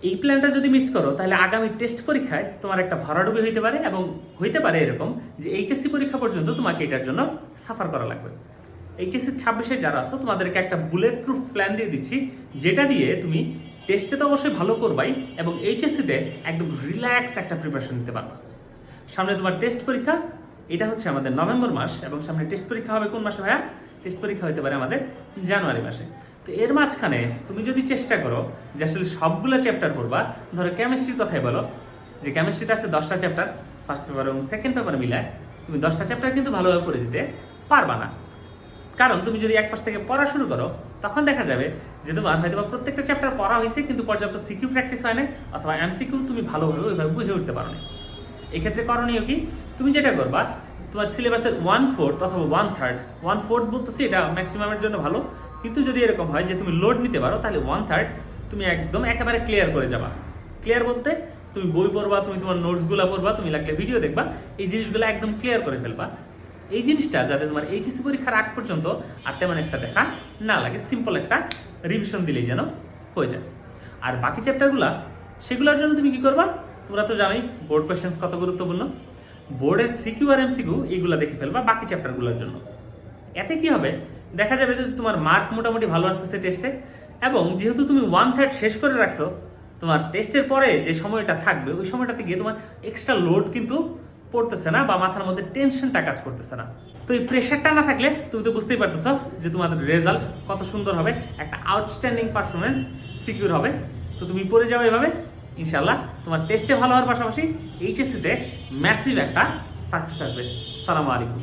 এই প্ল্যানটা যদি মিস করো তাহলে আগামী টেস্ট পরীক্ষায় তোমার একটা ভরাডুবি হইতে পারে, এবং হইতে পারে এরকম যে এইচএসসি পরীক্ষা পর্যন্ত তোমাকে এটার জন্য সাফার করা লাগবে। এইচএসসি 26-এ যারা আছো তোমাদেরকে একটা বুলেট প্রুফ প্ল্যান দিয়ে দিচ্ছি, যেটা দিয়ে তুমি টেস্টে তো অবশ্যই ভালো করবাই এবং এইচএসসিতে একদম রিল্যাক্স একটা প্রিপারেশন নিতে পারবা। সামনে তোমার টেস্ট পরীক্ষা, এটা হচ্ছে আমাদের নভেম্বর মাস, এবং সামনে টেস্ট পরীক্ষা হবে কোন মাসে ভাইয়া? টেস্ট পরীক্ষা হতে পারে আমাদের জানুয়ারি মাসে। তো এর মাঝখানে তুমি যদি চেষ্টা করো যে আসলে সবগুলো চ্যাপ্টার পড়বা, ধরো কেমিস্ট্রির কথাই বলো, যে কেমিস্ট্রিতে আছে 10টা চ্যাপ্টার, ফার্স্ট পেপার এবং সেকেন্ড পেপার মিলায় তুমি 10টা চ্যাপ্টার কিন্তু ভালোভাবে পড়ে যেতে পারবা না। কারণ তুমি যদি এক পাশ থেকে পড়া শুরু করো তখন দেখা যাবে যে তোমার হয়তো প্রত্যেকটা চ্যাপ্টার পড়া হয়েছে কিন্তু পর্যাপ্ত সিকিউ প্র্যাকটিস হয় না, অথবা এমসিকিউ তুমি ভালোভাবে ওইভাবে বুঝে উঠতে পারো না। এক্ষেত্রে করণীয় কি? তুমি যেটা করবা, তোমার সিলেবাসের 1/4 অথবা 1/3, 1/4 বলতেছি এটা ম্যাক্সিমামের জন্য ভালো, কিন্তু যদি এরকম হয় যে তুমি লোড নিতে পারো তাহলে 1/3 তুমি একদম একেবারে ক্লিয়ার করে যাবা। ক্লিয়ার বলতে তুমি বই পড়বা, তুমি তোমার নোটসগুলো পড়বা, তুমি লাগলে ভিডিও দেখবা, এই জিনিসগুলো একদম ক্লিয়ার করে ফেলবা। এই জিনিসটা যাতে তোমার এইচএসসি পরীক্ষার আগ পর্যন্ত আর তেমন একটা দেখা না লাগে, সিম্পল একটা রিভিশন দিলেই যেন হয়ে যায়। আর বাকি চ্যাপ্টারগুলো সেগুলোর জন্য তুমি কি করবা? তোমরা তো জানোই বোর্ড কোয়েশ্চেন্স কত গুরুত্বপূর্ণ। বোর্ডের সিকিউ আর এমসিকিউ এইগুলো দেখে ফেলবা বাকি চ্যাপ্টারগুলোর জন্য। এতে কি হবে? দেখা যাবে যে তোমার মার্ক মোটামুটি ভালো আসতেছে টেস্টে, এবং যেহেতু তুমি 1/3 শেষ করে রাখছো, তোমার টেস্টের পরে যে সময়টা থাকবে ওই সময়টাতে গিয়ে তোমার এক্সট্রা লোড কিন্তু পড়তেছে না, বা মাথার মধ্যে টেনশনটা কাজ করতেছে না। তো এই প্রেশারটা না থাকলে তুমি তো বুঝতেই পারতেছো যে তোমাদের রেজাল্ট কত সুন্দর হবে, একটা আউটস্ট্যান্ডিং পারফরমেন্স সিকিউর হবে। তো তুমি পড়ে যাও এভাবে, ইনশাল্লাহ তোমার টেস্টে ভালো হওয়ার পাশাপাশি এইচএসসিতে ম্যাসিভ একটা সাকসেস আসবে। সালামু আলাইকুম।